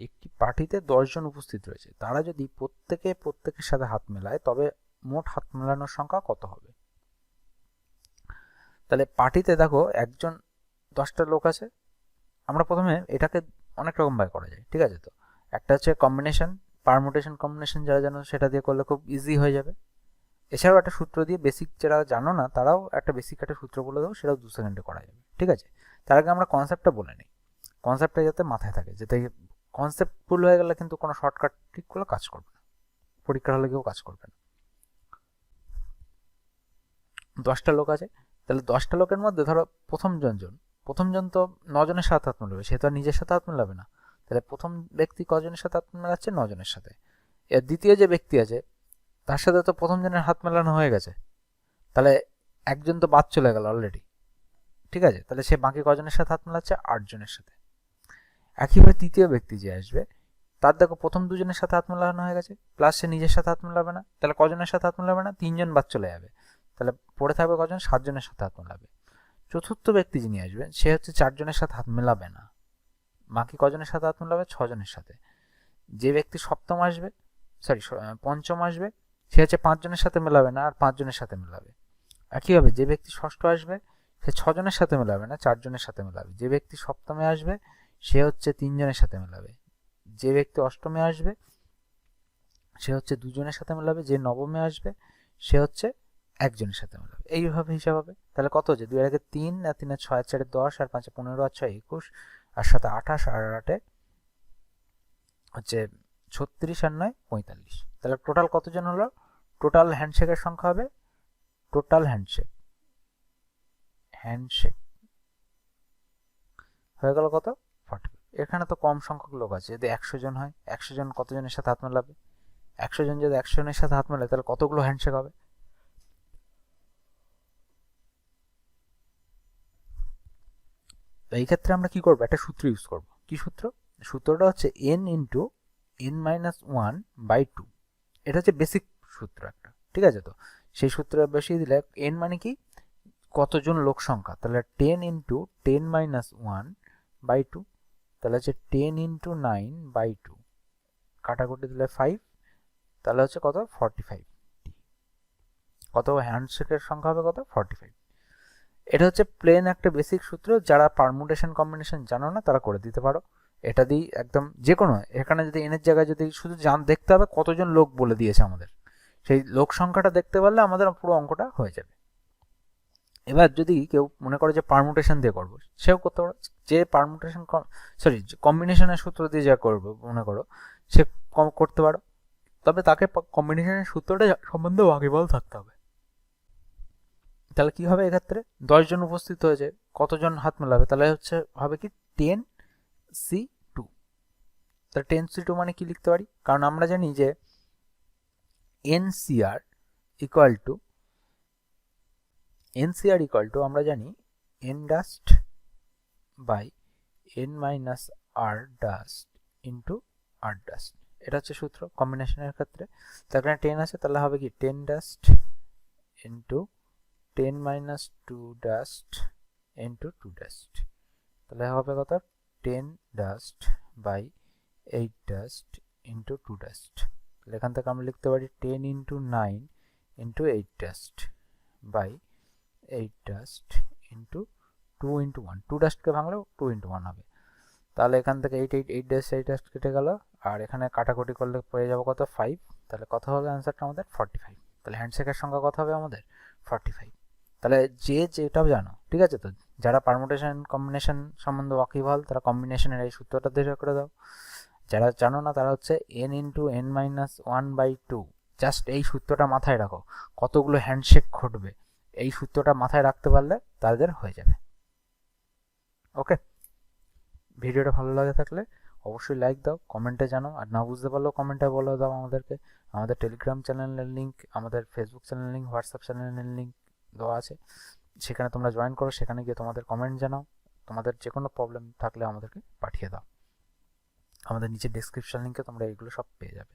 একটি পার্টিতে 10 জন উপস্থিত রয়েছে, তারা যদি প্রত্যেকের সাথে হাত মেলায় তবে মোট হাত মেলানোর সংখ্যা কত হবে? তাহলে পার্টিতে দেখো 10টা লোক আছে। আমরা প্রথমে এটাকে অনেক রকম ভাবে করা যায়, ঠিক আছে? তো একটা হচ্ছে কম্বিনেশন, পারমুটেশন কম্বিনেশন, যারা জানো সেটা দিয়ে করলে খুব ইজি হয়ে যাবে। এছাড়াও একটা সূত্র দিয়ে, বেসিক যারা জানো না তারাও একটা বেসিক একটা সূত্র বলে দেবো, সেটাও 2 সেকেন্ডে করা যাবে, ঠিক আছে? তার আগে আমরা কনসেপ্টটা বলে নিই, কনসেপ্টটা যাতে মাথায় থাকে, যাতে কনসেপ্ট ভুল হয়ে গেলে কিন্তু কোনো শর্টকাট ট্রিকগুলো কাজ করবে না, পরীক্ষার হলে কেউ কাজ করবে না। 10টা লোক আছে, তাহলে 10টা লোকের মধ্যে ধরো প্রথম জন তো 9 জনের সাথে হাত মেলাবে, সে তো আর নিজের সাথে হাত মেলাবে না। তাহলে প্রথম ব্যক্তি কজনের সাথে হাত মেলাচ্ছে? 9 জনের সাথে। এর দ্বিতীয় যে ব্যক্তি আছে তার সাথে তো প্রথম জনের হাত মেলানো হয়ে গেছে, তাহলে একজন তো বাদ চলে গেল অলরেডি, ঠিক আছে? তাহলে সে বাকি কজনের সাথে হাত মেলাচ্ছে? 8 জনের সাথে। একইভাবে তৃতীয় ব্যক্তি যে আসবে, তার দেখো প্রথম 2 জনের সাথে হাত মেলানো হয়ে গেছে, প্লাস সে নিজের সাথে হাত মেলাবে না, তাহলে কজনের সাথে হাত মেলাবে না? 3 জন বাদ চলে যাবে, তাহলে পড়ে থাকবে কজন? 7 জনের সাথে হাত মেলাবে। চতুর্থ ব্যক্তি যিনি আসবেন সে হচ্ছে 4 জনের সাথে হাত মেলাবে না, বাকি কজনের সাথে হাত মেলাবে? 6 জনের সাথে। যে ব্যক্তি পঞ্চম আসবে সে হচ্ছে 5 জনের সাথে মেলাবে না, আর 5 জনের সাথে মেলাবে। একইভাবে যে ব্যক্তি ষষ্ঠ আসবে সে 6 জনের সাথে মেলাবে না, 4 জনের সাথে মেলাবে। যে ব্যক্তি সপ্তমে আসবে সে হচ্ছে 3 জনের সাথে মেলাবে। যে ব্যক্তি অষ্টমে আসবে সে হচ্ছে 2 জনের সাথে মেলাবে। যে নবমে আসবে সে হচ্ছে 1 জনের সাথে মেলাবে। এইভাবে হিসাব হবে। তাহলে কত হচ্ছে? 2 এর আগে 3, আর 3 এর 6, আর 4 এর 10, আর 5 এ 15, আর 6 21, আর 7 এ 28, আর 8 এ হচ্ছে 36, আর 9 45। তাহলে টোটাল কতজন হলো? টোটাল হ্যান্ডশেকের সংখ্যা হবে, টোটাল হ্যান্ডশেক হয়ে গেল কত? 40। এখানে তো কম সংখ্যক লোক আছে, যদি 100 জন হয়, 100 জন কতজনের সাথে হাত মেলাবে? 100 জন যদি 100 জনের সাথে হাত মেলায় তাহলে কতগুলো হ্যান্ডশেক হবে? এই ক্ষেত্রে আমরা কি করব? একটা সূত্র ইউজ করব। কি সূত্র? সূত্রটা হচ্ছে n ইন্টু n-1/2। এটা হচ্ছে বেসিক সূত্র একটা, ঠিক আছে? তো সেই সূত্র বসিয়ে দিলে n মানে কি? কতজন লোক সংখ্যা, তাহলে 10 ইন্টু 10-1/2, তাহলে হচ্ছে 10 ইন্টু 9/2, কাটাকুটি দিলে 5, তাহলে হচ্ছে কত? 45। কত হ্যান্ডশেকের সংখ্যা হবে? কত? 45। এটা হচ্ছে প্লেন একটা বেসিক সূত্র, যারা পারমুটেশন কম্বিনেশন জানো না তারা করে দিতে পারো। এটা দিয়ে একদম যে কোনো, এখানে যদি এনের জায়গায় যদি শুধু দেখতে হবে কতজন লোক বলে দিয়েছে আমাদের, সেই লোক সংখ্যাটা দেখতে পারলে আমাদের পুরো অঙ্কটা হয়ে যাবে। এবার যদি কেউ মনে করে যে পারমুটেশন দিয়ে করবো, সেও করতে পারো। যে পারমুটেশন কম্বিনেশনের সূত্র দিয়ে যা করবো মনে করো, সে করতে পারো, তবে তাকে কম্বিনেশনের সূত্রটা সম্বন্ধে ওয়াকিবহাল থাকতে হবে। তাহলে কি হবে? এক্ষেত্রে 10 জন উপস্থিত হয়েছে, কতজন হাত মেলাবে? তাহলে হচ্ছে হবে কি 10c2। তাহলে 10c2 মানে কি লিখতে পারি? কারণ আমরা জানি যে NCR ইকুয়াল টু আমরা জানি n dust by n minus r dust into r dust. এটা হচ্ছে সূত্র কম্বিনেশনের ক্ষেত্রে। তার কারণে 10 আছে, তাহলে হবে কি 10 dust into 10 minus 2 dust into 2 dust, তাহলে হবে কত? 10 dust by 8 dust into 2 dust। তাহলে এখান থেকে আমরা লিখতে পারি 10 into 9 into 8 dust by 8 dust into 2 into 1। 2 dustকে ভাঙলেও 2 into 1 হবে। তাহলে এখান থেকে 8 dust কেটে গেল, আর এখানে কাটাকুটি করলে পেয়ে যাবো কত? 5। তাহলে কত হবে অ্যান্সারটা আমাদের? 45। তাহলে হ্যান্ডশেকের সংখ্যা কত হবে আমাদের? 45। তাহলে যেটাও জানো, ঠিক আছে? তো যারা পারমুটেশন কম্বিনেশন সম্বন্ধে ওয়াকিবহাল তারা কম্বিনেশনের এই সূত্রটা ধরে করে দাও। যারা জানো না তারা হচ্ছে n ইন্টু n-1/2, জাস্ট এই সূত্রটা মাথায় রাখো, কতগুলো হ্যান্ডশেক ঘটবে এই সূত্রটা মাথায় রাখতে পারলে তাদের হয়ে যাবে। ওকে, ভিডিওটা ভালো লাগে থাকলে অবশ্যই লাইক দাও, কমেন্টে জানাও, আর না বুঝতে পারলেও কমেন্টে বলে দাও আমাদেরকে। আমাদের টেলিগ্রাম চ্যানেলের লিঙ্ক, আমাদের ফেসবুক চ্যানেলের লিঙ্ক, হোয়াটসঅ্যাপ চ্যানেলের লিঙ্ক দেওয়া আছে, সেখানে তোমরা জয়েন করো, সেখানে গিয়ে তোমাদের কমেন্ট জানাও, তোমাদের যে কোনো প্রবলেম থাকলে আমাদেরকে পাঠিয়ে দাও। আমাদের নিচে ডেসক্রিপশন লিঙ্কে তোমরা এগুলো সব পেয়ে যাবে।